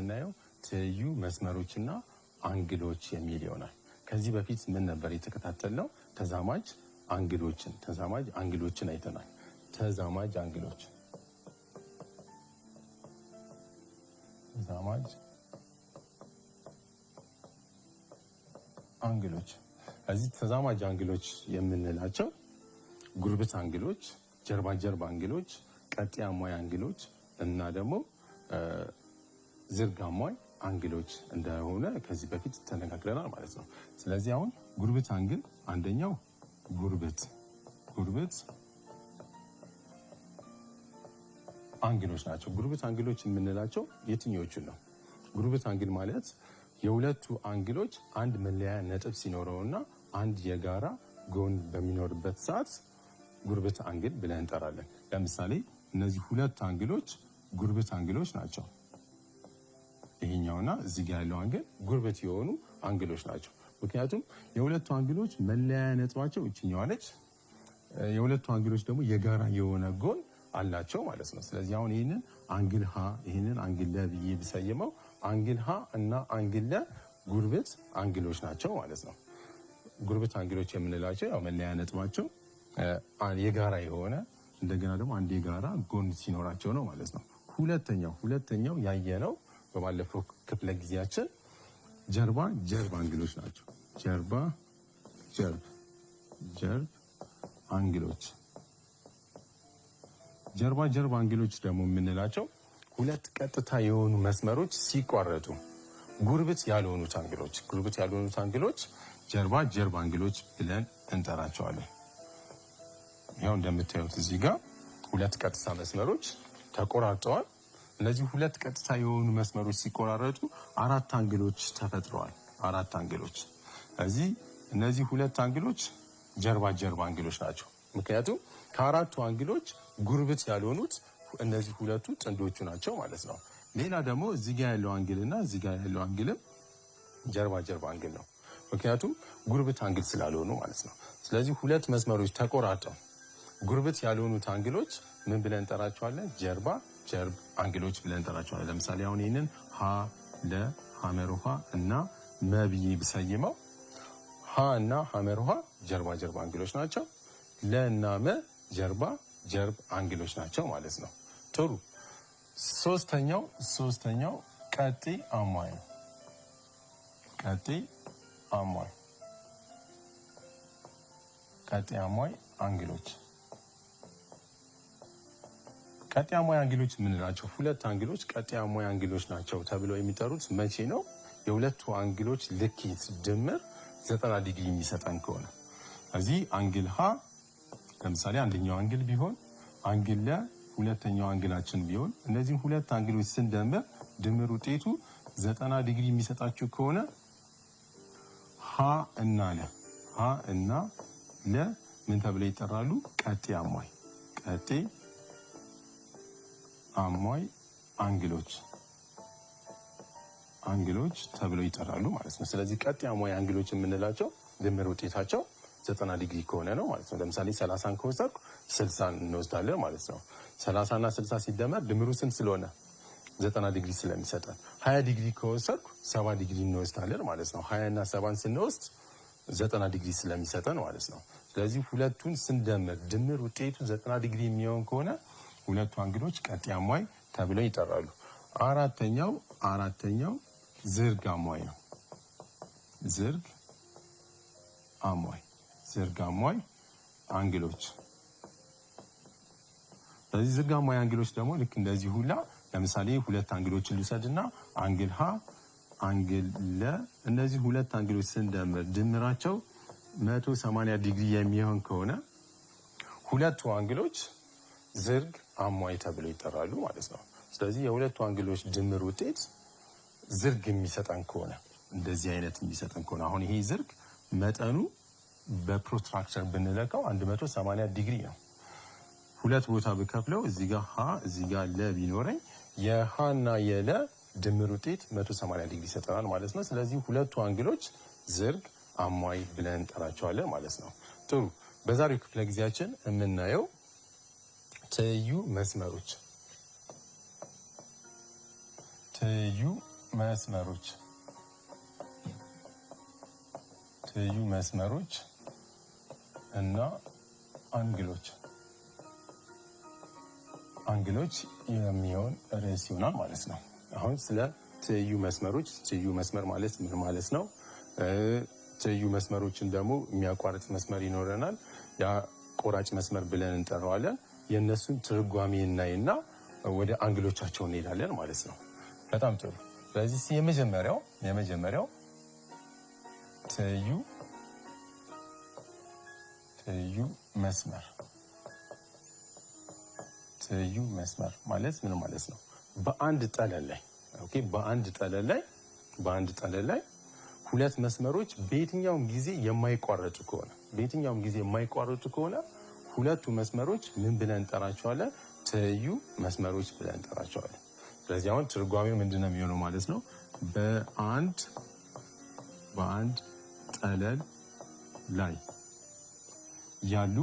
የምናየው ትይዩ መስመሮችና አንግሎች የሚል ይሆናል። ከዚህ በፊት ምን ነበር የተከታተልነው? ተዛማጅ አንግሎችን አይተናል። ተዛማጅ አንግሎች እዚህ ተዛማጅ አንግሎች የምንላቸው ጉርብት አንግሎች፣ ጀርባ አንግሎች፣ ቀጥ አሟይ አንግሎች እና ደግሞ ዝርግ አሟይ አንግሎች እንደሆነ ከዚህ በፊት ተነጋግረናል ማለት ነው። ስለዚህ አሁን ጉርብት አንግል አንደኛው ጉርብት አንግሎች ናቸው። ጉርብት አንግሎች የምንላቸው የትኞቹን ነው? ጉርብት አንግል ማለት የሁለቱ አንግሎች አንድ መለያ ነጥብ ሲኖረውና አንድ የጋራ ጎን በሚኖርበት ሰዓት ጉርብት አንግል ብለን እንጠራለን። ለምሳሌ እነዚህ ሁለት አንግሎች ጉርብት አንግሎች ናቸው። ይሄኛውና እዚህ ጋር ያለው አንግል ጉርብት የሆኑ አንግሎች ናቸው። ምክንያቱም የሁለቱ አንግሎች መለያ ነጥባቸው እችኛዋ ነች። የሁለቱ አንግሎች ደግሞ የጋራ የሆነ ጎን አላቸው ማለት ነው። ስለዚህ አሁን ይሄንን አንግል ሀ ይሄንን አንግል ለ ብዬ ብሰየመው አንግል ሀ እና አንግል ለ ጉርብት አንግሎች ናቸው ማለት ነው። ጉርብት አንግሎች የምንላቸው ያው መለያ ነጥባቸው የጋራ የሆነ እንደገና ደግሞ አንድ የጋራ ጎን ሲኖራቸው ነው ማለት ነው። ሁለተኛው ያየነው በባለፈው ክፍለ ጊዜያችን ጀርባ አንግሎች ናቸው። ጀርባ አንግሎች ጀርባ አንግሎች ደግሞ የምንላቸው ሁለት ቀጥታ የሆኑ መስመሮች ሲቋረጡ ጉርብት ያልሆኑት አንግሎች ጀርባ አንግሎች ብለን እንጠራቸዋለን። ያው እንደምታዩት እዚህ ጋር ሁለት ቀጥታ መስመሮች ተቆራርጠዋል። እነዚህ ሁለት ቀጥታ የሆኑ መስመሮች ሲቆራረጡ አራት አንግሎች ተፈጥረዋል። እነዚህ ሁለት አንግሎች ጀርባ አንግሎች ናቸው። ምክንያቱም ከአራቱ አንግሎች ጉርብት ያልሆኑት እነዚህ ሁለቱ ጥንዶቹ ናቸው ማለት ነው። ሌላ ደግሞ እዚህ ጋር ያለው አንግልና እዚህ ጋር ያለው አንግልም ጀርባ አንግል ነው። ምክንያቱም ጉርብት አንግል ስላልሆኑ ማለት ነው። ስለዚህ ሁለት መስመሮች ተቆራርጠው ጉርብት ያልሆኑት አንግሎች ምን ብለን እንጠራቸዋለን? ጀርባ አንግሎች ብለን እንጠራቸዋለን። ለምሳሌ አሁን ይሄንን ሀ ለ ሐመር ውሃ እና መብይ ብሰይመው ሀ እና ሐመር ውሃ ጀርባ አንግሎች ናቸው። ለ እና መ ጀርባ አንግሎች ናቸው ማለት ነው። ጥሩ። ሶስተኛው ቀጥ አሟይ ነው። ቀጥ አሟይ አንግሎች የምንላቸው ሁለት አንግሎች ቀጥ አሟይ አንግሎች ናቸው ተብለው የሚጠሩት መቼ ነው? የሁለቱ አንግሎች ልኬት ድምር 90 ዲግሪ የሚሰጠን ከሆነ። እዚህ አንግል ሀ ለምሳሌ አንደኛው አንግል ቢሆን አንግል ለ ሁለተኛው አንግላችን ቢሆን እነዚህ ሁለት አንግሎች ስንደምር ድምር ውጤቱ 90 ዲግሪ የሚሰጣችሁ ከሆነ ሀ እና ለ ምን ተብለው ይጠራሉ? ቀጥ አሟይ አንግሎች ተብለው ይጠራሉ ማለት ነው። ስለዚህ ቀጥ አሟይ አንግሎች የምንላቸው ድምር ውጤታቸው 90 ዲግሪ ከሆነ ነው ማለት ነው። ለምሳሌ 30ን ከወሰድኩ 60ን እንወስዳለን ማለት ነው። 30 እና 60 ሲደመር ድምሩ ስንት ስለሆነ 90 ዲግሪ ስለሚሰጠን 20 ዲግሪ ከወሰድኩ 70 ዲግሪ እንወስዳለን ማለት ነው። 20 እና 70ን ስንወስድ 90 ዲግሪ ስለሚሰጠን ማለት ነው። ስለዚህ ሁለቱን ስንደምር ድምር ውጤቱ 90 ዲግሪ የሚሆን ከሆነ ሁለቱ አንግሎች ቀጥ አሟይ ተብለው ይጠራሉ። አራተኛው ዝርግ አሟይ ነው። ዝርግ አሟይ አንግሎች። ስለዚህ ዝርግ አሟይ አንግሎች ደግሞ ልክ እንደዚህ ሁላ ለምሳሌ ሁለት አንግሎችን ልውሰድና አንግል ሀ አንግል ለ እነዚህ ሁለት አንግሎች ስንደምር ድምራቸው 180 ዲግሪ የሚሆን ከሆነ ሁለቱ አንግሎች ዝርግ አሟይ ተብለው ይጠራሉ ማለት ነው። ስለዚህ የሁለቱ አንግሎች ድምር ውጤት ዝርግ የሚሰጠን ከሆነ እንደዚህ አይነት የሚሰጠን ከሆነ አሁን ይሄ ዝርግ መጠኑ በፕሮትራክተር ብንለካው 180 ዲግሪ ነው። ሁለት ቦታ ብከፍለው እዚህ ጋር ሀ እዚህ ጋር ለ ቢኖረኝ የሀ እና የለ ድምር ውጤት 180 ዲግሪ ይሰጠናል ማለት ነው። ስለዚህ ሁለቱ አንግሎች ዝርግ አሟይ ብለን እንጠራቸዋለን ማለት ነው። ጥሩ። በዛሬው ክፍለ ጊዜያችን የምናየው ትይዩ መስመሮች ትይዩ መስመሮች እና አንግሎች የሚሆን ርዕስ ይሆናል ማለት ነው። አሁን ስለ ትይዩ መስመሮች ትይዩ መስመር ማለት ምን ማለት ነው? ትይዩ መስመሮችን ደግሞ የሚያቋርጥ መስመር ይኖረናል። ያ ቆራጭ መስመር ብለን እንጠራዋለን። የእነሱን ትርጓሜ እናይና ወደ አንግሎቻቸው እንሄዳለን ማለት ነው። በጣም ጥሩ። ስለዚህ የመጀመሪያው ትይዩ መስመር ማለት ምን ማለት ነው? በአንድ ጠለል ላይ ሁለት መስመሮች በየትኛውም ጊዜ የማይቋረጡ ከሆነ ሁለቱ መስመሮች ምን ብለን እንጠራቸዋለን? ትይዩ መስመሮች ብለን እንጠራቸዋለን። ስለዚህ አሁን ትርጓሜው ምንድነው የሚሆነው ማለት ነው? በአንድ ጠለል ላይ ያሉ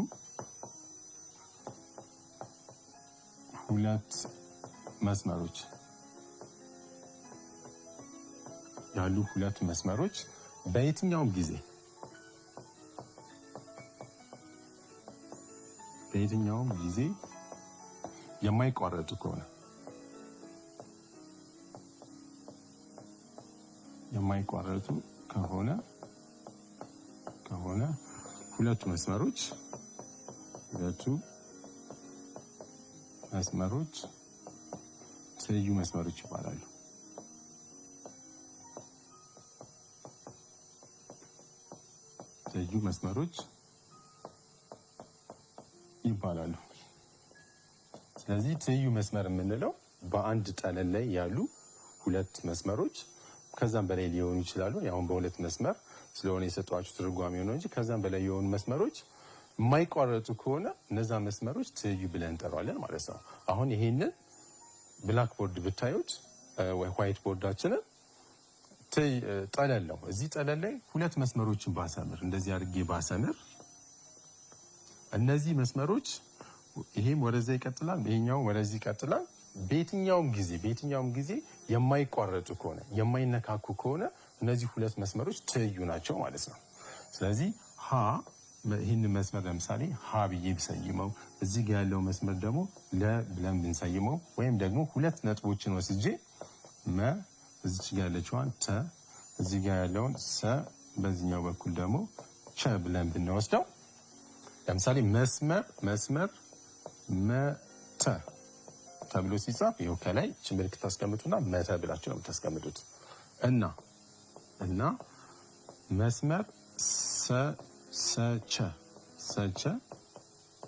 ሁለት መስመሮች በየትኛውም ጊዜ የማይቋረጡ ከሆነ ሁለቱ መስመሮች ትይዩ መስመሮች ይባላሉ። ስለዚህ ትይዩ መስመር የምንለው በአንድ ጠለል ላይ ያሉ ሁለት መስመሮች ከዛም በላይ ሊሆኑ ይችላሉ። አሁን በሁለት መስመር ስለሆነ የሰጧችሁ ትርጓሜ ነው እንጂ ከዛም በላይ የሆኑ መስመሮች የማይቋረጡ ከሆነ እነዛ መስመሮች ትይዩ ብለን እንጠራዋለን ማለት ነው። አሁን ይሄንን ብላክ ቦርድ ብታዩት ዋይት ቦርዳችንን ጠለል ነው። እዚህ ጠለል ላይ ሁለት መስመሮችን እንደዚህ አድርጌ ባሰምር እነዚህ መስመሮች ይሄም ወደዛ ይቀጥላል፣ ይሄኛው ወደዚህ ይቀጥላል። በየትኛውም ጊዜ የማይቋረጡ ከሆነ የማይነካኩ ከሆነ እነዚህ ሁለት መስመሮች ትይዩ ናቸው ማለት ነው። ስለዚህ ይህን መስመር ለምሳሌ ሀ ብዬ ብሰይመው እዚህ ጋር ያለው መስመር ደግሞ ለ ብለን ብንሰይመው ወይም ደግሞ ሁለት ነጥቦችን ወስጄ እዚች ጋር ያለችዋን ተ እዚህ ጋር ያለውን ሰ በዚህኛው በኩል ደግሞ ቸ ብለን ብንወስደው ለምሳሌ መስመር መተ ተብሎ ሲጻፍ ይኸው ከላይ ምልክት ታስቀምጡና መተ ብላችሁ ነው የምታስቀምጡት። እና መስመር ሰቸ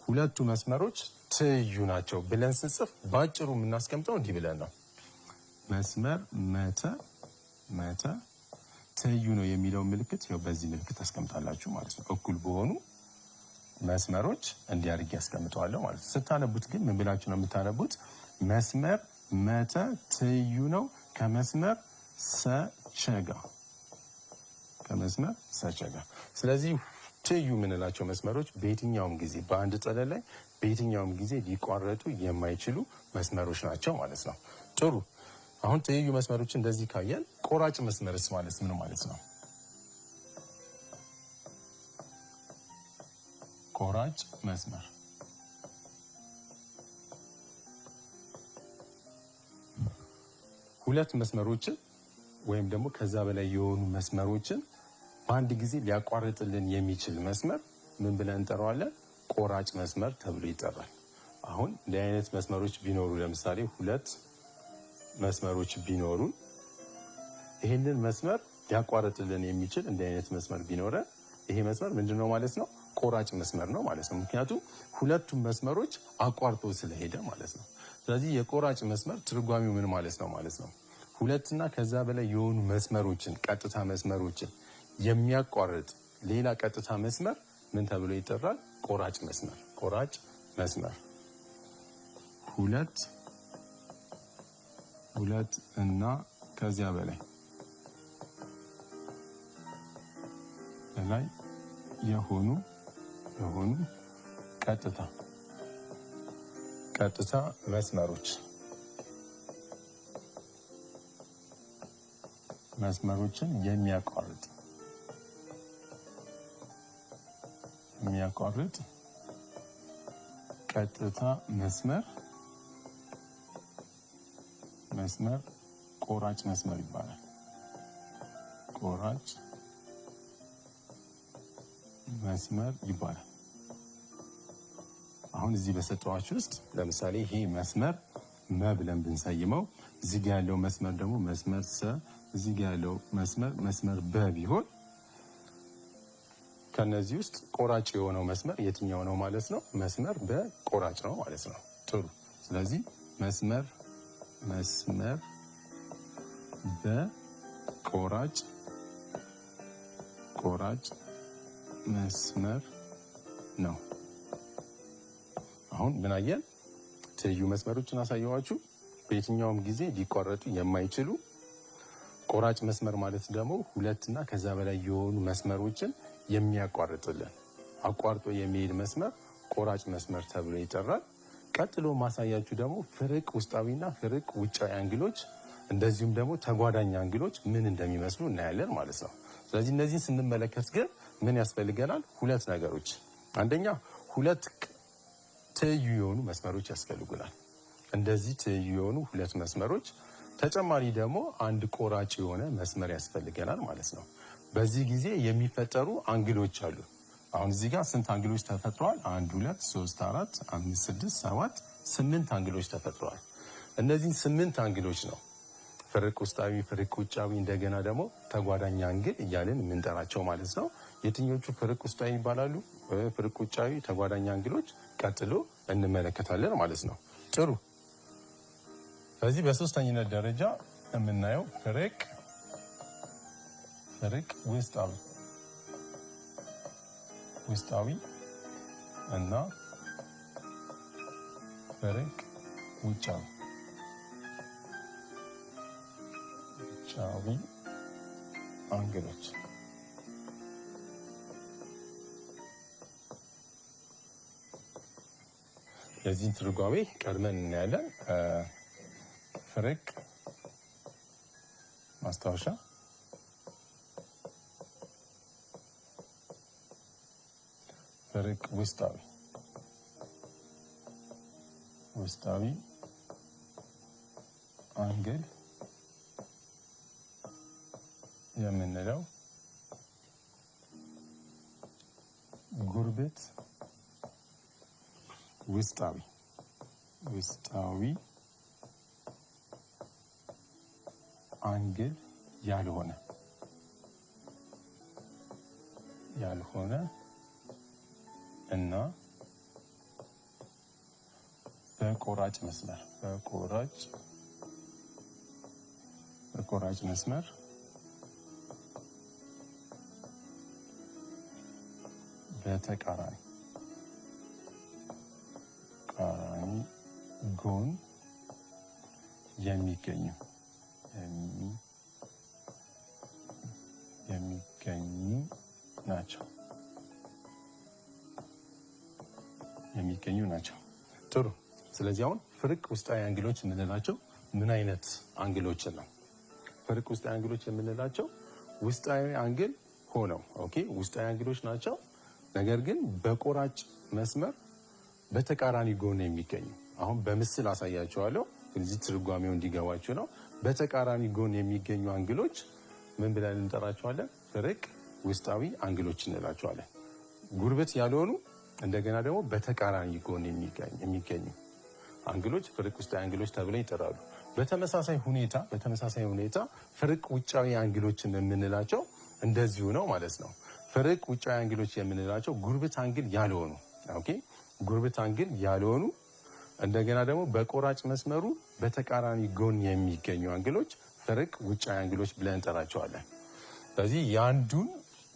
ሁለቱ መስመሮች ትይዩ ናቸው ብለን ስንጽፍ ባጭሩ የምናስቀምጠው እንዲህ ብለን ነው። መስመር መተ ትይዩ ነው የሚለው ምልክት ይኸው በዚህ ምልክት ታስቀምጣላችሁ ማለት ነው። እኩል በሆኑ መስመሮች እንዲያርግ ያስቀምጠዋለሁ ማለት ነው። ስታነቡት ግን ምን ብላችሁ ነው የምታነቡት? መስመር መተ ትይዩ ነው ከመስመር ሰቸ ጋር። ስለዚህ ትይዩ የምንላቸው መስመሮች በየትኛውም ጊዜ በአንድ ጠለል ላይ በየትኛውም ጊዜ ሊቋረጡ የማይችሉ መስመሮች ናቸው ማለት ነው። ጥሩ። አሁን ትይዩ መስመሮች እንደዚህ ካየን ቆራጭ መስመርስ ማለት ምን ማለት ነው? ቆራጭ መስመር ሁለት መስመሮችን ወይም ደግሞ ከዛ በላይ የሆኑ መስመሮችን በአንድ ጊዜ ሊያቋርጥልን የሚችል መስመር ምን ብለን እንጠራዋለን? ቆራጭ መስመር ተብሎ ይጠራል። አሁን እንዲህ አይነት መስመሮች ቢኖሩ ለምሳሌ ሁለት መስመሮች ቢኖሩ ይሄንን መስመር ሊያቋርጥልን የሚችል እንዲህ አይነት መስመር ቢኖረ ይሄ መስመር ምንድነው ማለት ነው? ቆራጭ መስመር ነው ማለት ነው። ምክንያቱም ሁለቱም መስመሮች አቋርጦ ስለሄደ ማለት ነው። ስለዚህ የቆራጭ መስመር ትርጓሜው ምን ማለት ነው ማለት ነው? ሁለትና ከዛ በላይ የሆኑ መስመሮችን ቀጥታ መስመሮችን የሚያቋርጥ ሌላ ቀጥታ መስመር ምን ተብሎ ይጠራል? ቆራጭ መስመር። ሁለት እና ከዚያ በላይ የሆኑ ቀጥታ መስመሮች መስመሮችን የሚያቋርጥ ቀጥታ መስመር ቆራጭ መስመር ይባላል። ቆራጭ መስመር ይባላል። አሁን እዚህ በሰጠዋችሁ ውስጥ ለምሳሌ ይሄ መስመር መ ብለን ብንሰይመው እዚህ ጋር ያለው መስመር ደግሞ መስመር ሰ፣ እዚህ ጋር ያለው መስመር በ ቢሆን ከነዚህ ውስጥ ቆራጭ የሆነው መስመር የትኛው ነው ማለት ነው? መስመር በቆራጭ ነው ማለት ነው። ጥሩ። ስለዚህ መስመር በቆራጭ መስመር ነው። አሁን ምን አየን? ትይዩ መስመሮችን አሳየዋችሁ። በየትኛውም ጊዜ ሊቋረጡ የማይችሉ ቆራጭ መስመር ማለት ደግሞ ሁለትና ከዛ በላይ የሆኑ መስመሮችን የሚያቋርጥልን አቋርጦ የሚሄድ መስመር ቆራጭ መስመር ተብሎ ይጠራል። ቀጥሎ ማሳያችሁ ደግሞ ፍርቅ ውስጣዊና ፍርቅ ውጫዊ አንግሎች እንደዚሁም ደግሞ ተጓዳኝ አንግሎች ምን እንደሚመስሉ እናያለን ማለት ነው። ስለዚህ እነዚህን ስንመለከት ግን ምን ያስፈልገናል? ሁለት ነገሮች። አንደኛ ሁለት ትይዩ የሆኑ መስመሮች ያስፈልጉናል። እንደዚህ ትይዩ የሆኑ ሁለት መስመሮች፣ ተጨማሪ ደግሞ አንድ ቆራጭ የሆነ መስመር ያስፈልገናል ማለት ነው። በዚህ ጊዜ የሚፈጠሩ አንግሎች አሉ። አሁን እዚህ ጋር ስንት አንግሎች ተፈጥረዋል? 1 2 3 4 5 6 7 8 አንግሎች ተፈጥረዋል። እነዚህን 8 አንግሎች ነው ፍርቅ ውስጣዊ፣ ፍርቅ ውጫዊ፣ እንደገና ደግሞ ተጓዳኝ አንግል እያልን የምንጠራቸው ማለት ነው። የትኞቹ ፍርቅ ውስጣዊ ይባላሉ? ፍርቅ ውጫዊ፣ ተጓዳኝ አንግሎች ቀጥሎ እንመለከታለን ማለት ነው። ጥሩ። በዚህ በሶስተኝነት ደረጃ የምናየው ፍርቅ ውስጣዊ እና ፍርቅ ውጫዊ አንግሎች። የዚህን ትርጓሜ ቀድመን እናያለን። ፍርቅ ማስታወሻ ፍርቅ ውስጣዊ አንግል የምንለው ጉርብት ውስጣዊ አንግል ያልሆነ እና በቆራጭ መስመር በተቃራኒ ጎን የሚገኙ ናቸው። ጥሩ። ስለዚህ አሁን ፍርቅ ውስጣዊ አንግሎች የምንላቸው ምን አይነት አንግሎችን ነው? ፍርቅ ውስጣዊ አንግሎች የምንላቸው ውስጣዊ አንግል ሆነው ውስጣዊ አንግሎች ናቸው። ነገር ግን በቆራጭ መስመር በተቃራኒ ጎን የሚገኙ፣ አሁን በምስል አሳያቸዋለሁ እዚህ ትርጓሜው እንዲገባችሁ ነው። በተቃራኒ ጎን የሚገኙ አንግሎች ምን ብለን እንጠራቸዋለን? ፍርቅ ውስጣዊ አንግሎች እንላቸዋለን። ጉርብት ያልሆኑ እንደገና ደግሞ በተቃራኒ ጎን የሚገኙ አንግሎች ፍርቅ ውስጣዊ አንግሎች ተብለው ይጠራሉ። በተመሳሳይ ሁኔታ ፍርቅ ውጫዊ አንግሎችን የምንላቸው እንደዚሁ ነው ማለት ነው። ፍርቅ ውጫዊ አንግሎች የምንላቸው ጉርብት አንግል ያልሆኑ እንደገና ደግሞ በቆራጭ መስመሩ በተቃራኒ ጎን የሚገኙ አንግሎች ፍርቅ ውጫዊ አንግሎች ብለን እንጠራቸዋለን። ስለዚህ የአንዱን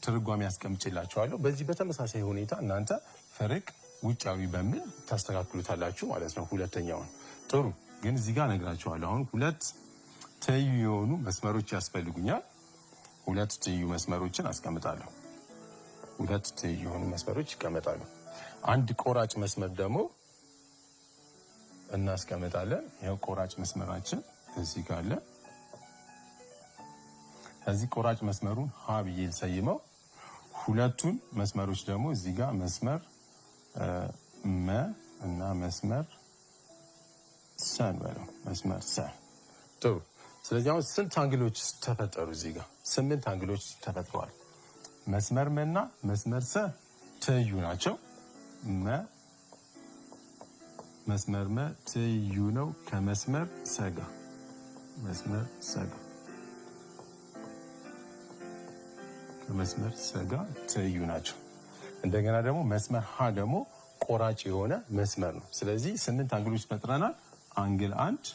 ትርጓሜ ያስቀምጭላቸዋለሁ። በዚህ በተመሳሳይ ሁኔታ እናንተ ፍርቅ ውጫዊ በሚል ታስተካክሉታላችሁ ማለት ነው ሁለተኛውን። ጥሩ። ግን እዚህ ጋር እነግራቸዋለሁ። አሁን ሁለት ትይዩ የሆኑ መስመሮች ያስፈልጉኛል። ሁለት ትይዩ መስመሮችን አስቀምጣለሁ። ሁለት ትይዩ የሆኑ መስመሮች ይቀመጣሉ። አንድ ቆራጭ መስመር ደግሞ እናስቀምጣለን። ይኸው ቆራጭ መስመራችን እዚህ ጋር አለ። ከዚህ ቆራጭ መስመሩን ሀ ብዬ ሰይመው ሁለቱን መስመሮች ደግሞ እዚህ ጋር መስመር መ እና መስመር ሰን በለው መስመር ሰ። ጥሩ። ስለዚህ አሁን ስንት አንግሎች ተፈጠሩ? እዚህ ጋር 8 አንግሎች ተፈጥረዋል። መስመር መና መስመር ሰ ትይዩ ናቸው። መስመር መ ትይዩ ነው ከመስመር ሰጋ መስመር ሰጋ ከመስመር ሰጋ ትይዩ ናቸው። እንደገና ደግሞ መስመር ሀ ደግሞ ቆራጭ የሆነ መስመር ነው። ስለዚህ 8 አንግሎች ፈጥረናል። አንግል 1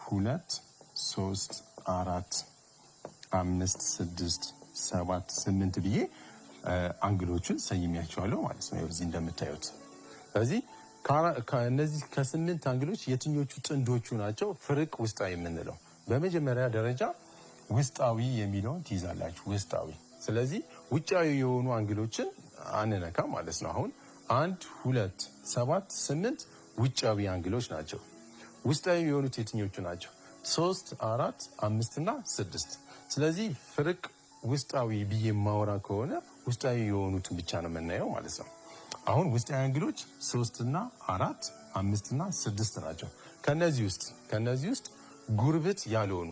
2 3 4 5 6 7 8 ብዬ አንግሎቹን ሰይሜያቸዋለሁ ማለት ነው። እዚህ እንደምታዩት ስለዚህ ከነዚህ ከ8 አንግሎች የትኞቹ ጥንዶቹ ናቸው ፍርቅ ውስጣዊ የምንለው? በመጀመሪያ ደረጃ ውስጣዊ የሚለውን ትይዛላችሁ። ውስጣዊ። ስለዚህ ውጫዊ የሆኑ አንግሎችን አንነካ ማለት ነው። አሁን 1 2 7 8 ውጫዊ አንግሎች ናቸው። ውስጣዊ የሆኑት የትኞቹ ናቸው? 3 4 5 እና 6። ስለዚህ ፍርቅ ውስጣዊ ብዬ ማወራ ከሆነ ውስጣዊ የሆኑትን ብቻ ነው የምናየው ማለት ነው። አሁን ውስጣዊ አንግሎች 3 እና 4 5 እና 6 ናቸው። ከነዚህ ውስጥ ጉርብት ያልሆኑ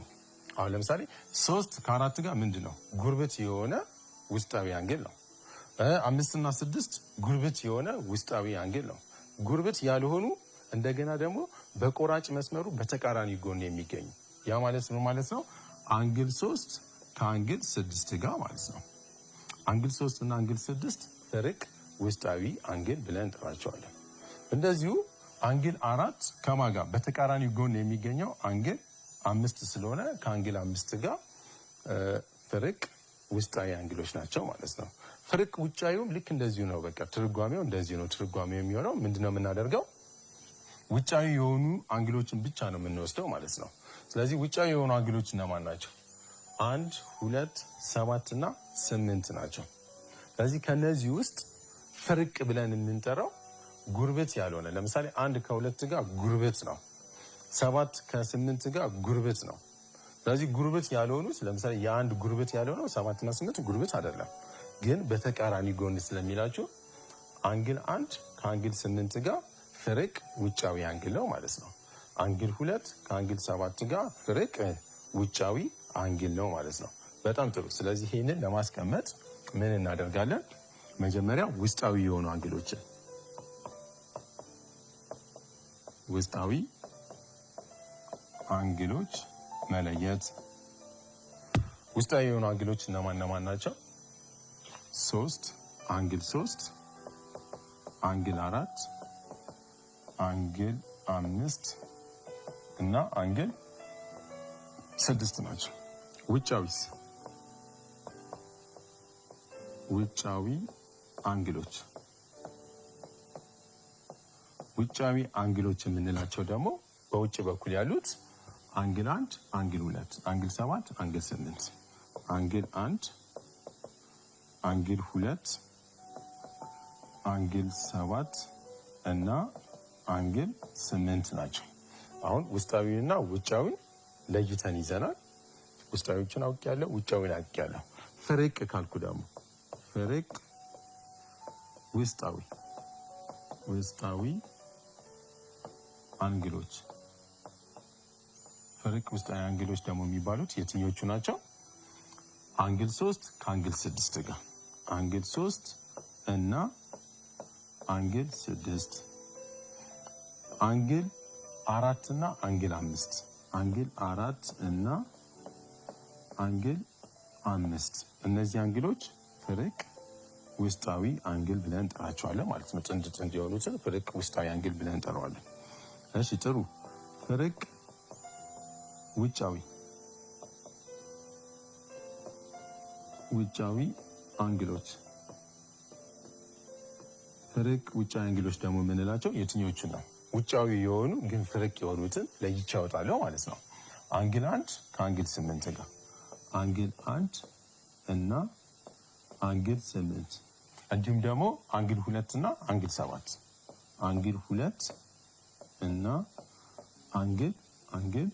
አሁን ለምሳሌ 3 ከ4 ጋር ምንድነው ጉርብት የሆነ ውስጣዊ አንግል ነው። 5 እና 6 ጉርብት የሆነ ውስጣዊ አንግል ነው። ጉርብት ያልሆኑ እንደገና ደግሞ በቆራጭ መስመሩ በተቃራኒ ጎን የሚገኙ ያ ማለት ነው አንግል 3 ከአንግል 6 ጋር ማለት ነው። አንግል 3 እና አንግል 6 ፍርቅ ውስጣዊ አንግል ብለን እንጠራቸዋለን። እንደዚሁ አንግል 4 ከማጋ በተቃራኒ ጎን የሚገኘው አንግል 5 ስለሆነ ከአንግል 5 ጋር ፍርቅ ውስጣዊ አንግሎች ናቸው ማለት ነው። ፍርቅ ውጫዊውም ልክ እንደዚሁ ነው። በቃ ትርጓሜው እንደዚሁ ነው። ትርጓሜው የሚሆነው ምንድነው የምናደርገው? ውጫዊ የሆኑ አንግሎችን ብቻ ነው የምንወስደው ማለት ነው። ስለዚህ ውጫዊ የሆኑ አንግሎች እነማን ናቸው? 1 2 7 እና 8 ናቸው። ስለዚህ ከነዚህ ውስጥ ፍርቅ ብለን የምንጠራው ጉርብት ያልሆነ ለምሳሌ 1 ከ2 ጋር ጉርብት ነው። 7 ከ8 ጋር ጉርብት ነው። ስለዚህ ጉርብት ያልሆኑት ለምሳሌ የአንድ ጉርብት ያልሆነው 7 እና 8 ጉርብት አይደለም፣ ግን በተቃራኒ ጎን ስለሚላችሁ አንግል 1 ከአንግል 8 ጋር ፍርቅ ውጫዊ አንግል ነው ማለት ነው። አንግል 2 ከአንግል 7 ጋር ፍርቅ ውጫዊ አንግል ነው ማለት ነው። በጣም ጥሩ። ስለዚህ ይህንን ለማስቀመጥ ምን እናደርጋለን? መጀመሪያ ውስጣዊ የሆኑ አንግሎችን ውስጣዊ አንግሎች መለየት። ውስጣዊ የሆኑ አንግሎች እነማን ናቸው? 3 አንግል 3 አንግል 4 አንግል 5 እና አንግል 6 ናቸው። ውጫዊ አንግሎች የምንላቸው ደግሞ በውጭ በኩል ያሉት አንግል 1 አንግል 2 አንግል 7 አንግል 8 አንግል 1 አንግል 2 አንግል 7 እና አንግል 8 ናቸው። አሁን ውስጣዊና ውጫዊን ለይተን ይዘናል። ውስጣዊዎችን አውቄያለሁ፣ ውጫዊን አውቄያለሁ። ፍርቅ ካልኩ ደግሞ ፍርቅ ውስጣዊ አንግሎች ፍርቅ ውስጣዊ አንግሎች ደግሞ የሚባሉት የትኞቹ ናቸው? አንግል 3 ከአንግል 6 ጋር አንግል 3 እና አንግል 6 አንግል 4 እና አንግል 5 አንግል 4 እና አንግል 5 እነዚህ አንግሎች ፍርቅ ውስጣዊ አንግል ብለን እንጠራቸዋለን ማለት ነው። ጥንድ የሆኑትን ፍርቅ ውስጣዊ አንግል ብለን እንጠራዋለን። እሺ ጥሩ። ፍርቅ ውጫዊ አንግሎች ፍርቅ ውጫዊ አንግሎች ደግሞ የምንላቸው የትኞቹን ነው? ውጫዊ የሆኑ ግን ፍርቅ የሆኑትን ለይቼ አወጣለሁ ማለት ነው። አንግል 1 ከአንግል 8 ጋር አንግል 1 እና አንግል 8 እንዲሁም ደግሞ አንግል 2 እና አንግል 7 አንግል 2 እና አንግል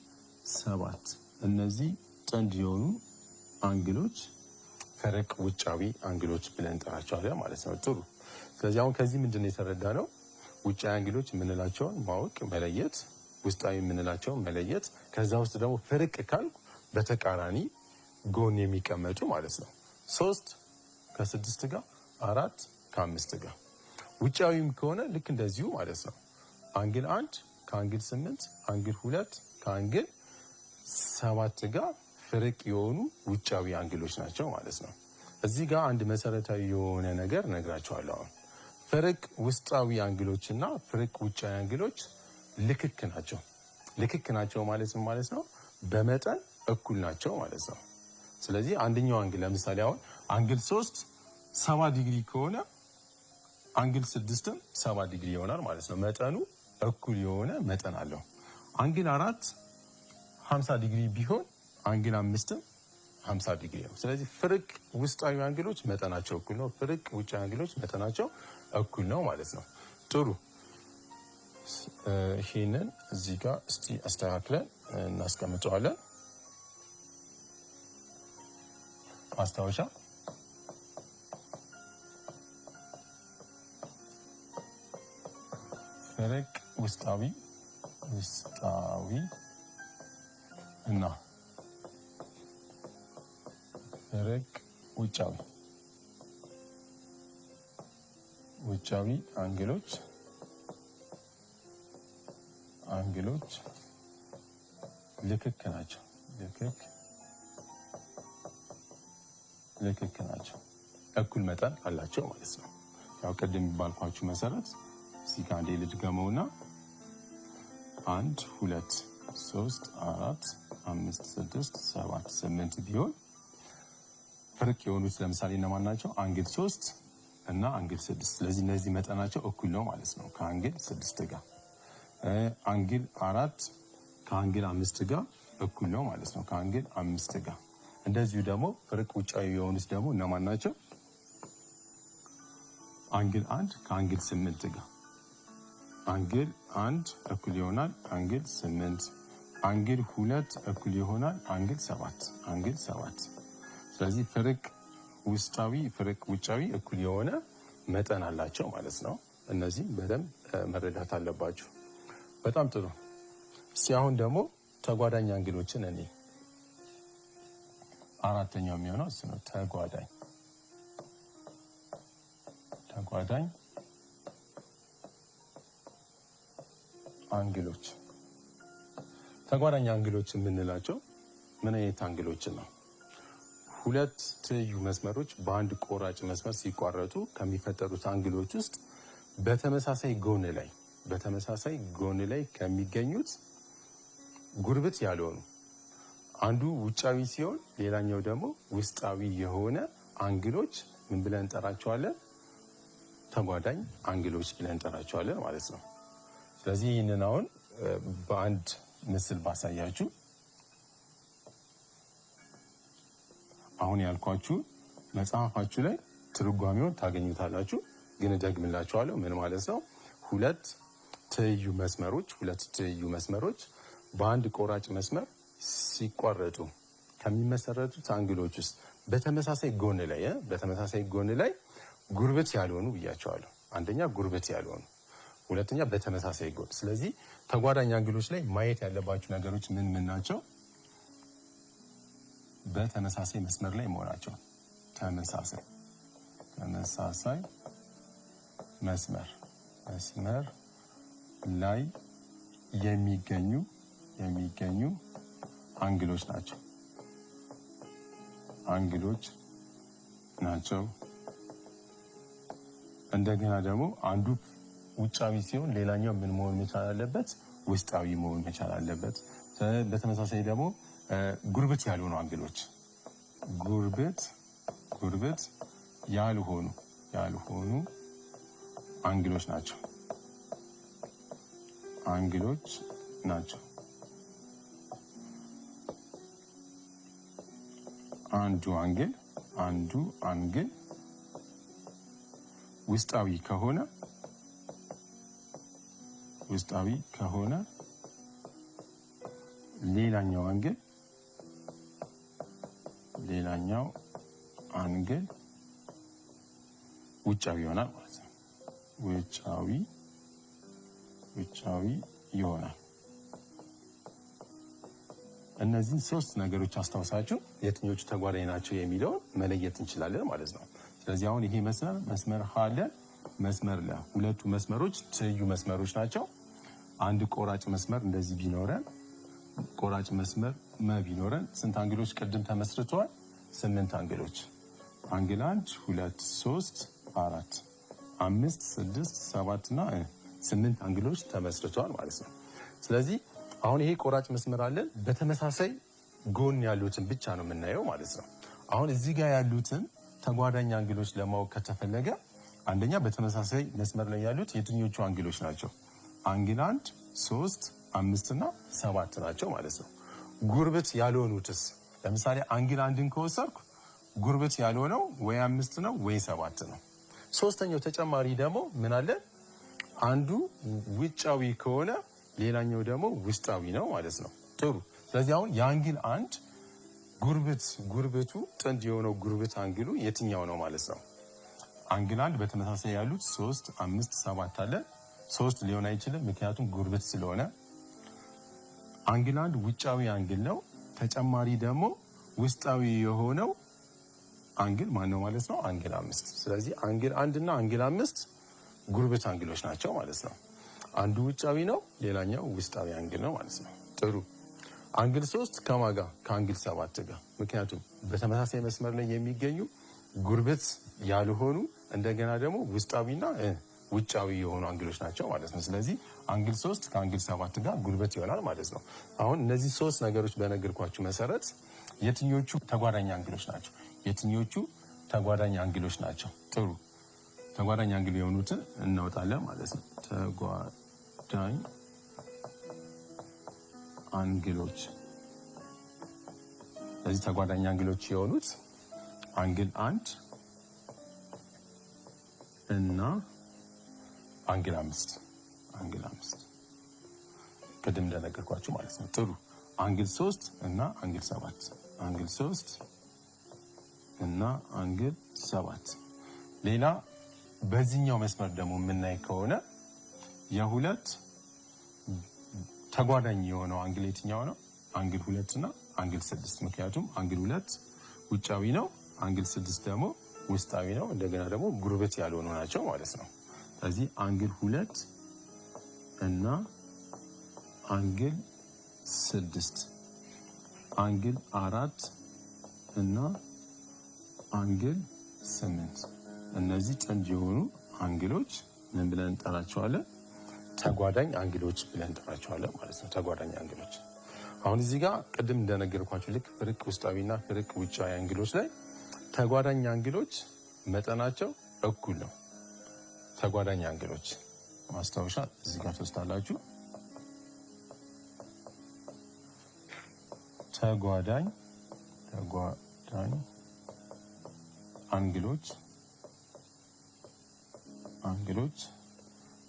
7 እነዚህ ጥንድ የሆኑ አንግሎች ፈረቅ ውጫዊ አንግሎች ብለን እንጠራቸዋለን ማለት ነው። ጥሩ። ስለዚህ አሁን ከዚህ ምንድነው የተረዳነው? ውጫዊ አንግሎች የምንላቸውን ማወቅ መለየት፣ ውስጣዊ የምንላቸውን መለየት። ከዛ ውስጥ ደግሞ ፈረቅ ካልኩ በተቃራኒ ጎን የሚቀመጡ ማለት ነው። 3 ከ6 ጋር 4 ከ5 ጋር። ውጫዊም ከሆነ ልክ እንደዚሁ ማለት ነው። አንግል 1 ከአንግል 8፣ አንግል 2 ከአንግል 7 ጋር ፈረቅ የሆኑ ውጫዊ አንግሎች ናቸው ማለት ነው። እዚህ ጋር አንድ መሰረታዊ የሆነ ነገር ነግራቸዋለሁ። አሁን ፈረቅ ውስጣዊ አንግሎችና ፈረቅ ውጫዊ አንግሎች ልክክ ናቸው። ልክክ ናቸው ማለት ነው በመጠን እኩል ናቸው ማለት ነው። ስለዚህ አንደኛው አንግል ለምሳሌ አሁን አንግል 3 70 ዲግሪ ከሆነ አንግል 6ም 70 ዲግሪ ይሆናል ማለት ነው። መጠኑ እኩል የሆነ መጠን አለው። አንግል 4 50 ዲግሪ ቢሆን አንግል 5ም 50 ዲግሪ ነው። ስለዚህ ፈረቅ ውስጣዊ አንግሎች መጠናቸው እኩል ነው። ፈረቅ ውጫዊ አንግሎች መጠናቸው እኩል ነው ማለት ነው። ጥሩ። ይሄንን እዚህ ጋር እስቲ አስተካክለን እናስቀምጠዋለን። ማስታወሻ ፈረቅ ውስጣዊ እና ፈረቅ ውጫዊ አንግሎች ልክክ ናቸው። ልክክ ናቸው። እኩል መጠን አላቸው ማለት ነው። ያው ቅድም ባልኳችሁ መሰረት እዚህ ጋር አንዴ ልድገመውና 1 2 3 4 5 6 7 8 ቢሆን ፈረቅ የሆኑት ለምሳሌ እነማን ናቸው? አንግል 3 እና አንግል 6። ስለዚህ እነዚህ መጠናቸው እኩል ነው ማለት ነው ከአንግል 6 ጋር። አንግል 4 ከአንግል 5 ጋር እኩል ነው ማለት ነው ከአንግል 5 ጋር። እንደዚሁ ደግሞ ፈረቅ ውጫዊ የሆኑት ደግሞ እነማን ናቸው? አንግል 1 ከአንግል 8 ጋር። አንግል 1 እኩል ይሆናል አንግል 8። አንግል 2 እኩል ይሆናል አንግል 7። ስለዚህ ፈረቅ ውስጣዊ ፈረቅ ውጫዊ እኩል የሆነ መጠን አላቸው ማለት ነው። እነዚህ በደንብ መረዳት አለባችሁ። በጣም ጥሩ። እስቲ አሁን ደግሞ ተጓዳኝ አንግሎችን እኔ አራተኛው የሚሆነው እሱ ነው። ተጓዳኝ አንግሎች። ተጓዳኝ አንግሎች የምንላቸው ምን አይነት አንግሎችን ነው? ሁለት ትይዩ መስመሮች በአንድ ቆራጭ መስመር ሲቋረጡ ከሚፈጠሩት አንግሎች ውስጥ በተመሳሳይ ጎን ላይ ከሚገኙት ጉርብት ያልሆኑ አንዱ ውጫዊ ሲሆን ሌላኛው ደግሞ ውስጣዊ የሆነ አንግሎች ምን ብለን እንጠራቸዋለን? ተጓዳኝ አንግሎች ብለን እንጠራቸዋለን ማለት ነው። ስለዚህ ይህንን አሁን በአንድ ምስል ባሳያችሁ አሁን ያልኳችሁ መጽሐፋችሁ ላይ ትርጓሜውን ታገኙታላችሁ። ግን ደግምላችኋለሁ። ምን ማለት ነው? ሁለት ትይዩ መስመሮች በአንድ ቆራጭ መስመር ሲቋረጡ ከሚመሰረቱት አንግሎች ውስጥ በተመሳሳይ ጎን ላይ ጉርብት ያልሆኑ ብያቸዋለሁ። አንደኛ ጉርብት ያልሆኑ፣ ሁለተኛ በተመሳሳይ ጎን። ስለዚህ ተጓዳኝ አንግሎች ላይ ማየት ያለባችሁ ነገሮች ምን ናቸው? በተመሳሳይ መስመር ላይ መሆናቸው። ተመሳሳይ መስመር ላይ የሚገኙ አንግሎች ናቸው። እንደገና ደግሞ አንዱ ውጫዊ ሲሆን ሌላኛው ምን መሆን መቻል አለበት? ውስጣዊ መሆን መቻል አለበት። በተመሳሳይ ደግሞ ጉርብት ያልሆኑ አንግሎች ጉርብት ያልሆኑ አንግሎች ናቸው። አንዱ አንግል ውስጣዊ ከሆነ ሌላኛው አንግል ውጫዊ ይሆናል ማለት ነው። ውጫዊ ይሆናል። እነዚህን ሶስት ነገሮች አስታውሳችሁ የትኞቹ ተጓዳኝ ናቸው የሚለውን መለየት እንችላለን ማለት ነው። ስለዚህ አሁን ይሄ መስመር ሀ አለ፣ መስመር ለ፣ ሁለቱ መስመሮች ትይዩ መስመሮች ናቸው። አንድ ቆራጭ መስመር እንደዚህ ቢኖረን፣ ቆራጭ መስመር መ ቢኖረን ስንት አንግሎች ቅድም ተመስርተዋል? 8 አንግሎች። አንግል 1 2 3 4 5 6 7 እና 8 አንግሎች ተመስርተዋል ማለት ነው። ስለዚህ አሁን ይሄ ቆራጭ መስመር አለን። በተመሳሳይ ጎን ያሉትን ብቻ ነው የምናየው ማለት ነው። አሁን እዚህ ጋር ያሉትን ተጓዳኝ አንግሎች ለማወቅ ከተፈለገ አንደኛ በተመሳሳይ መስመር ላይ ያሉት የትኞቹ አንግሎች ናቸው? አንግል 1 3 5 እና 7 ናቸው ማለት ነው። ጉርብት ያልሆኑትስ? ለምሳሌ አንግል 1ን ከወሰድኩ ጉርብት ያልሆነው ወይ 5 ነው ወይ 7 ነው። ሶስተኛው ተጨማሪ ደግሞ ምን አለ? አንዱ ውጫዊ ከሆነ ሌላኛው ደግሞ ውስጣዊ ነው ማለት ነው። ጥሩ። ስለዚህ አሁን የአንግል 1 ጉርብቱ ጥንድ የሆነው ጉርብት አንግሉ የትኛው ነው ማለት ነው? አንግል 1 በተመሳሳይ ያሉት 3 5 7 አለ። 3 ሊሆን አይችልም ምክንያቱም ጉርብት ስለሆነ። አንግል 1 ውጫዊ አንግል ነው። ተጨማሪ ደግሞ ውስጣዊ የሆነው አንግል ማን ነው ማለት ነው? አንግል 5። ስለዚህ አንግል 1 እና አንግል 5 ጉርብት አንግሎች ናቸው ማለት ነው። አንዱ ውጫዊ ነው፣ ሌላኛው ውስጣዊ አንግል ነው ማለት ነው። ጥሩ። አንግል 3 ከማን ጋር? ከአንግል 7 ጋር። ምክንያቱም በተመሳሳይ መስመር ላይ የሚገኙ ጉርብት ያልሆኑ እንደገና ደግሞ ውስጣዊና ውጫዊ የሆኑ አንግሎች ናቸው ማለት ነው። ስለዚህ አንግል 3 ከአንግል 7 ጋር ጉርበት ይሆናል ማለት ነው። አሁን እነዚህ ሶስት ነገሮች በነገርኳችሁ መሰረት የትኞቹ ተጓዳኝ አንግሎች ናቸው? የትኞቹ ተጓዳኝ አንግሎች ናቸው? ጥሩ። ተጓዳኝ አንግል የሆኑትን እናወጣለን ማለት ነው። ተጓዳኝ አንግሎች። ስለዚህ ተጓዳኝ አንግሎች የሆኑት አንግል 1 እና አንግል 5 ቅድም እንደነገርኳችሁ ማለት ነው። ጥሩ። አንግል 3 እና አንግል 7 አንግል 3 እና አንግል 7። ሌላ በዚህኛው መስመር ደግሞ የምናይ ከሆነ የሁለት ተጓዳኝ የሆነው አንግል የትኛው ነው? አንግል 2 እና አንግል 6። ምክንያቱም አንግል 2 ውጫዊ ነው፣ አንግል 6 ደግሞ ውስጣዊ ነው። እንደገና ደግሞ ጉርበት ያልሆኑ ናቸው ማለት ነው። ስለዚህ አንግል 2 እና አንግል 6፣ አንግል 4 እና አንግል 8 እነዚህ ጥንድ የሆኑ አንግሎች ምን ብለን እንጠራቸዋለን? ተጓዳኝ አንግሎች ብለን እንጠራቸዋለን ማለት ነው። ተጓዳኝ አንግሎች። አሁን እዚህ ጋር ቅድም እንደነገርኳችሁ ልክ ፍርቅ ውስጣዊና ፍርቅ ውጫዊ አንግሎች ላይ ተጓዳኝ አንግሎች መጠናቸው እኩል ነው። ተጓዳኝ አንግሎች ማስታወሻ እዚህ ጋር ትወስዳላችሁ። ተጓዳኝ አንግሎች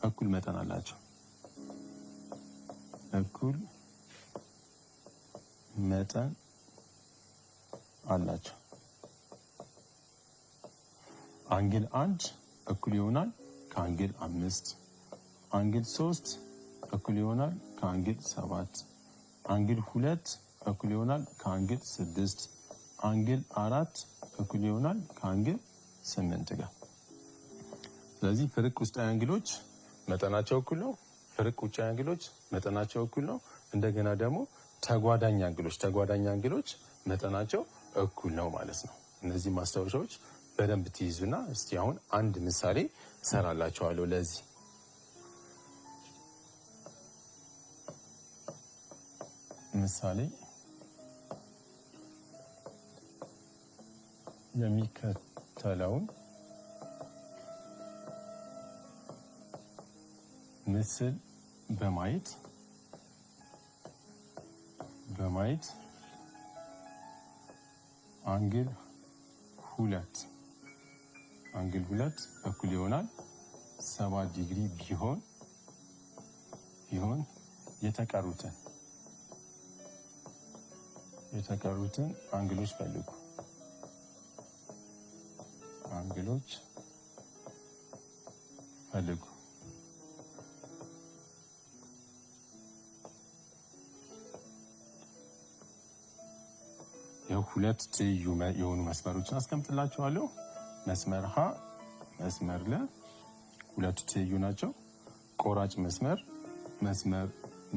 እኩል መጠን አላቸው። እኩል መጠን አላቸው። አንግል 1 እኩል ይሆናል ከአንግል 5፣ አንግል 3 እኩል ይሆናል ከአንግል 7፣ አንግል 2 እኩል ይሆናል ከአንግል 6፣ አንግል 4 እኩል ይሆናል ከአንግል 8 ጋር። ስለዚህ ፍርቅ ውስጣዊ አንግሎች መጠናቸው እኩል ነው። ፍርቅ ውጫዊ አንግሎች መጠናቸው እኩል ነው። እንደገና ደግሞ ተጓዳኝ አንግሎች መጠናቸው እኩል ነው ማለት ነው። እነዚህ ማስታወሻዎች በደንብ ትይዙና እስቲ አሁን አንድ ምሳሌ እሰራላችኋለሁ። ለዚህ ምሳሌ የሚከተለውን ምስል በማየት አንግል 2 እኩል ይሆናል 7 ዲግሪ ቢሆን የተቀሩትን አንግሎች ፈልጉ። አንግሎች ፈልጉ። ሁለት ትይዩ የሆኑ መስመሮችን አስቀምጥላችኋለሁ። መስመር ሀ፣ መስመር ለ ሁለቱ ትይዩ ናቸው። ቆራጭ መስመር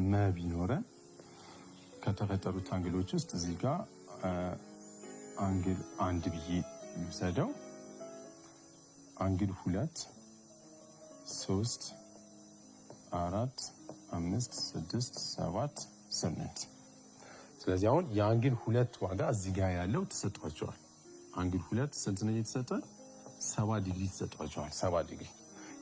መ ቢኖረን ከተፈጠሩት አንግሎች ውስጥ እዚህ ጋር አንግል 1 ብዬ ልውሰደው። አንግል 2 3 4 5 6 7 8 ስለዚህ አሁን የአንግል 2 ዋጋ እዚህ ጋር ያለው ተሰጥቷቸዋል። አንግል 2 ስንት ነው የተሰጠ? 70 ዲግሪ ተሰጥቷቸዋል። 70 ዲግሪ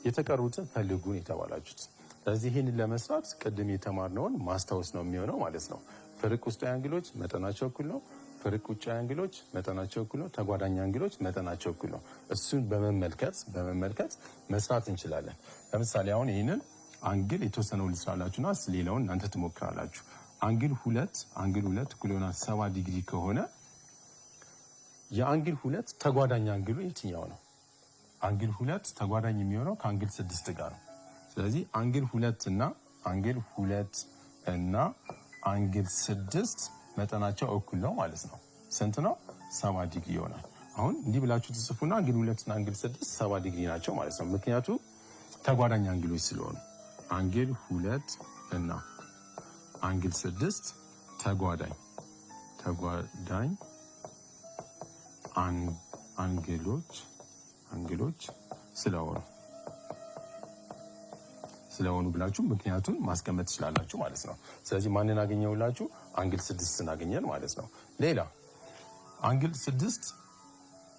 የተቀሩትን ፈልጉን የተባላችሁት። ስለዚህ ይህንን ለመስራት ቅድም የተማርነውን ማስታወስ ነው የሚሆነው ማለት ነው። ፍርቅ ውስጣዊ አንግሎች መጠናቸው እኩል ነው። ፍርቅ ውጫዊ አንግሎች መጠናቸው እኩል ነው። ተጓዳኝ አንግሎች መጠናቸው እኩል ነው። እሱን በመመልከት መስራት እንችላለን። ለምሳሌ አሁን ይህንን አንግል የተወሰነው ልስራላችሁና ሌላውን እናንተ ትሞክራላችሁ። አንግል 2 እኩል ይሆናል 70 ዲግሪ ከሆነ የአንግል 2 ተጓዳኝ አንግሉ የትኛው ነው? አንግል 2 ተጓዳኝ የሚሆነው ከአንግል 6 ጋር ነው። ስለዚህ አንግል 2 እና አንግል 6 መጠናቸው እኩል ነው ማለት ነው። ስንት ነው? 70 ዲግሪ ይሆናል። አሁን እንዲህ ብላችሁ ትጽፉና አንግል 2 እና አንግል 6 70 ዲግሪ ናቸው ማለት ነው። ምክንያቱም ተጓዳኝ አንግሎች ስለሆኑ አንግል 2 እና አንግል 6 ተጓዳኝ አንግሎች ስለሆኑ ብላችሁ ምክንያቱን ማስቀመጥ ትችላላችሁ ማለት ነው። ስለዚህ ማንን አገኘውላችሁ? አንግል 6 አገኘን ማለት ነው። ሌላ አንግል 6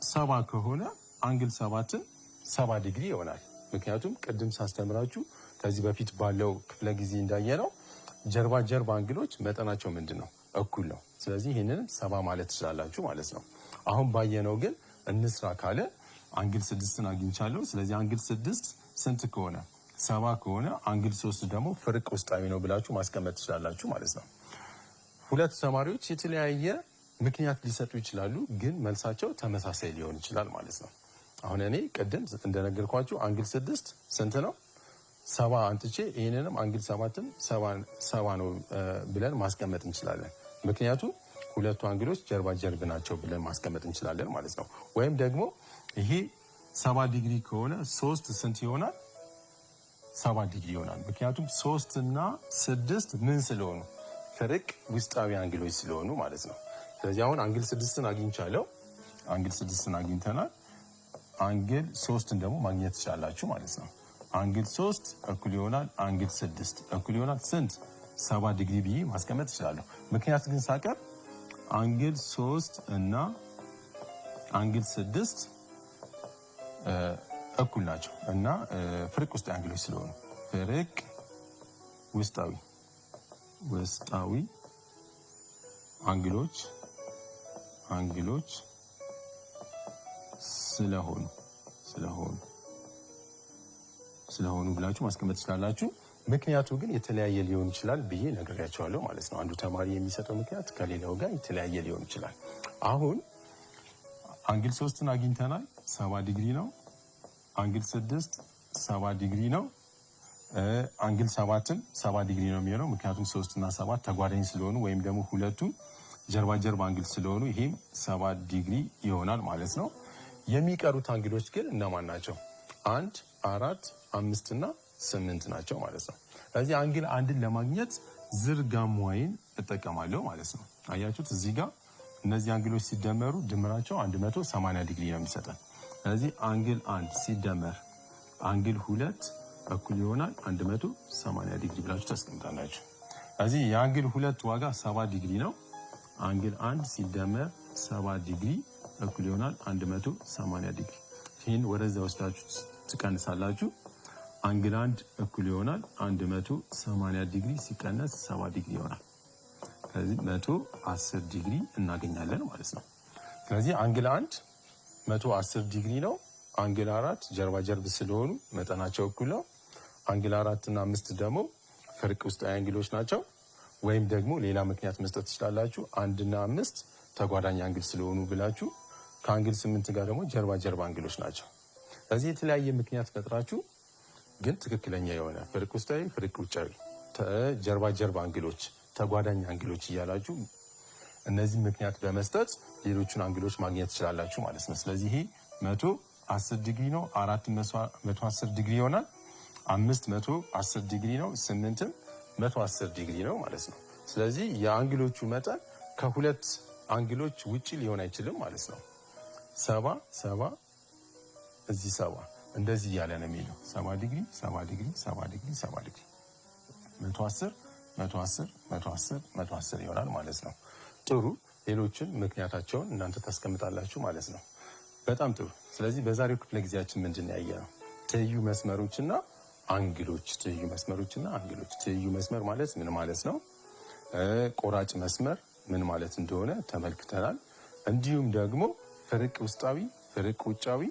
70 ከሆነ አንግል 7ን 70 ዲግሪ ይሆናል። ምክንያቱም ቅድም ሳስተምራችሁ ከዚህ በፊት ባለው ክፍለ ጊዜ እንዳየነው ጀርባ አንግሎች መጠናቸው ምንድን ነው? እኩል ነው። ስለዚህ ይህንን 70 ማለት ትችላላችሁ ማለት ነው። አሁን ባየነው ግን እንስራ ካለ አንግል 6ን አግኝቻለሁ። ስለዚህ አንግል 6 ስንት ከሆነ 70 ከሆነ አንግል 3 ደግሞ ፍርቅ ውስጣዊ ነው ብላችሁ ማስቀመጥ ትችላላችሁ ማለት ነው። ሁለት ተማሪዎች የተለያየ ምክንያት ሊሰጡ ይችላሉ፣ ግን መልሳቸው ተመሳሳይ ሊሆን ይችላል ማለት ነው። አሁን እኔ ቅድም እንደነገርኳችሁ አንግል 6 ስንት ነው? 70 አንጥቼ ይህንንም አንግል 7ም 70 ነው ብለን ማስቀመጥ እንችላለን። ምክንያቱም ሁለቱ አንግሎች ጀርባ ናቸው ብለን ማስቀመጥ እንችላለን ማለት ነው። ወይም ደግሞ ይሄ 70 ዲግሪ ከሆነ 3 ስንት ይሆናል? 70 ዲግሪ ይሆናል። ምክንያቱም 3 እና 6 ምን ስለሆኑ? ፍርቅ ውስጣዊ አንግሎች ስለሆኑ ማለት ነው። ስለዚህ አሁን አንግል 6ን አግኝቻለሁ። አንግል 6ን አግኝተናል። አንግል 3ን ደግሞ ማግኘት ትችላላችሁ ማለት ነው። አንግል 3 እኩል ይሆናል አንግል 6 እኩል ይሆናል ስንት? 70 ዲግሪ ብዬ ማስቀመጥ እችላለሁ። ምክንያት ግን ሳቀር አንግል 3 እና አንግል 6 እኩል ናቸው እና ፍርቅ ውስጣዊ አንግሎች ስለሆኑ ፍርቅ ውስጣዊ አንግሎች ስለሆኑ ብላችሁ ማስቀመጥ ትችላላችሁ። ምክንያቱ ግን የተለያየ ሊሆን ይችላል ብዬ ነግሬያቸዋለሁ ማለት ነው። አንዱ ተማሪ የሚሰጠው ምክንያት ከሌላው ጋር የተለያየ ሊሆን ይችላል። አሁን አንግል 3ን አግኝተናል፣ 70 ዲግሪ ነው። አንግል 6 70 ዲግሪ ነው። አንግል 7ን 70 ዲግሪ ነው የሚሆነው ምክንያቱም 3 እና 7 ተጓዳኝ ስለሆኑ ወይም ደግሞ ሁለቱም ጀርባ አንግል ስለሆኑ ይሄም 70 ዲግሪ ይሆናል ማለት ነው። የሚቀሩት አንግሎች ግን እነማን ናቸው? 1 4 5 እና 8 ናቸው ማለት ነው። ስለዚህ አንግል 1ን ለማግኘት ዝርጋማይን እጠቀማለሁ ማለት ነው። አያችሁት? እዚህ ጋር እነዚህ አንግሎች ሲደመሩ ድምራቸው 180 ዲግሪ ነው የሚሰጠን። ስለዚህ አንግል 1 ሲደመር አንግል 2 እኩል ይሆናል 180 ዲግሪ ብላችሁ ታስቀምጣላችሁ። ስለዚህ የአንግል 2 ዋጋ 70 ዲግሪ ነው። አንግል 1 ሲደመር 70 ዲግሪ እኩል ይሆናል 180 ዲግሪ። ይህን ወደዛ ወስዳችሁ ትቀንሳላችሁ። አንግል 1 እኩል ይሆናል 180 ዲግሪ ሲቀነስ 70 ዲግሪ ይሆናል። ስለዚህ 110 ዲግሪ እናገኛለን ማለት ነው። ስለዚህ አንግል 1 110 ዲግሪ ነው። አንግል 4 ጀርባ ስለሆኑ መጠናቸው እኩል ነው። አንግል 4 እና 5 ደግሞ ፍርቅ ውስጣዊ አንግሎች ናቸው። ወይም ደግሞ ሌላ ምክንያት መስጠት ትችላላችሁ። 1 እና 5 ተጓዳኝ አንግል ስለሆኑ ብላችሁ ከአንግል 8 ጋር ደግሞ ጀርባ አንግሎች ናቸው። ስለዚህ የተለያየ ምክንያት ፈጥራችሁ ግን ትክክለኛ የሆነ ፍርቅ ውስጣዊ፣ ፍርቅ ውጫዊ፣ ጀርባ አንግሎች፣ ተጓዳኝ አንግሎች እያላችሁ እነዚህ ምክንያት በመስጠት ሌሎቹን አንግሎች ማግኘት ትችላላችሁ ማለት ነው። ስለዚህ ይሄ 110 ዲግሪ ነው። 4 110 ዲግሪ ይሆናል። 5 110 ዲግሪ ነው። 8 110 ዲግሪ ነው ማለት ነው። ስለዚህ የአንግሎቹ መጠን ከሁለት አንግሎች ውጪ ሊሆን አይችልም ማለት ነው። 70 እዚህ 70 እንደዚህ እያለ ነው የሚለው 70 ዲግሪ 70 ዲግሪ 70 ዲግሪ 70 ዲግሪ 110 ይሆናል ማለት ነው። ጥሩ። ሌሎችን ምክንያታቸውን እናንተ ታስቀምጣላችሁ ማለት ነው። በጣም ጥሩ። ስለዚህ በዛሬው ክፍለ ጊዜያችን ምንድን ነው ያየነው? ትይዩ መስመሮችና አንግሎች። ትይዩ መስመሮችና አንግሎች። ትይዩ መስመር ማለት ምን ማለት ነው? ቆራጭ መስመር ምን ማለት እንደሆነ ተመልክተናል። እንዲሁም ደግሞ ፍርቅ ውስጣዊ፣ ፍርቅ ውጫዊ፣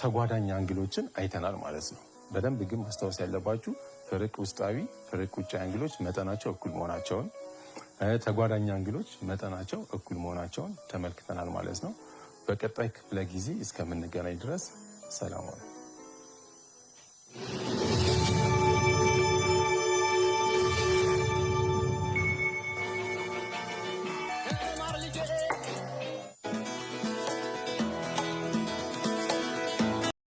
ተጓዳኝ አንግሎችን አይተናል ማለት ነው። በደንብ ግን ማስታወስ ያለባችሁ ፍርቅ ውስጣዊ፣ ፍርቅ ውጫዊ አንግሎች መጠናቸው እኩል መሆናቸውን፣ ተጓዳኝ አንግሎች መጠናቸው እኩል መሆናቸውን ተመልክተናል ማለት ነው። በቀጣይ ክፍለ ጊዜ እስከምንገናኝ ድረስ ሰላም ነው።